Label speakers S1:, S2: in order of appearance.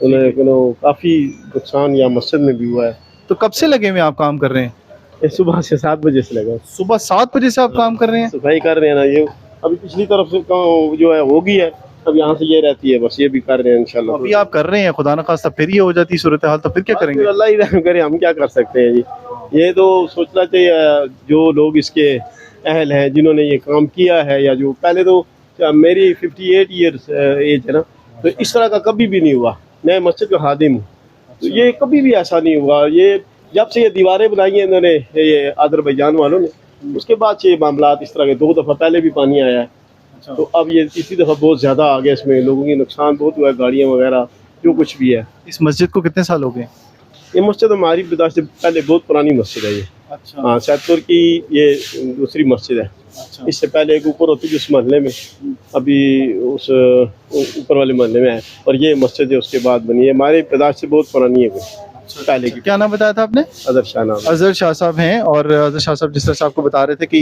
S1: उन्हें काफ़ी नुकसान या मस्जिद में भी हुआ है।
S2: तो कब से लगे हुए आप काम कर रहे हैं?
S1: ये सुबह से 7 बजे से लगा
S2: सुबह 7 बजे से आप काम कर रहे हैं?
S1: सफाई कर रहे हैं ना, ये अभी पिछली तरफ से जो है होगी है, अब यहाँ से ये रहती है, बस ये भी कर रहे हैं इंशाल्लाह।
S2: अभी आप कर रहे हैं, खुदा न खास्ता फिर ये हो जाती सूरत हाल तो फिर क्या करेंगे?
S1: अल्लाह ही रहम करे, हम क्या कर सकते हैं जी। ये तो सोचना चाहिए जो लोग इसके अहल हैं, जिन्होंने ये काम किया है, या जो पहले तो मेरी 58 ईयर्स एज है ना, तो इस तरह का कभी भी नहीं हुआ। मैं मस्जिद का खादिम हूँ, तो ये कभी भी ऐसा नहीं हुआ। ये जब से ये दीवारें बनाई हैं इन्होंने, ये अजरबैजान वालों ने, उसके बाद से ये मामला इस तरह के 2 दफ़ा पहले भी पानी आया है, तो अब ये तीसरी दफ़ा बहुत ज़्यादा आ गया। इसमें लोगों की नुकसान बहुत हुआ है, गाड़ियाँ वगैरह जो कुछ भी है।
S2: इस मस्जिद को कितने साल हो गए?
S1: ये मस्जिद हमारी बिदा से पहले बहुत पुरानी मस्जिद है ये।
S2: अच्छा।
S1: हाँ, सैदपुर की ये दूसरी मस्जिद है।
S2: अच्छा।
S1: इससे पहले एक ऊपर होती थी उस मोहल्ले में, अभी उस ऊपर वाले मोहल्ले में है, और ये मस्जिद है उसके बाद बनी है। हमारे पैदाश से बहुत पुरानी है पहले की।
S2: क्या नाम बताया था आपने?
S1: अजहर शाह नाम।
S2: अजहर शाह साहब हैं, और अजहर शाह साहब जिस तरह से आपको बता रहे थे कि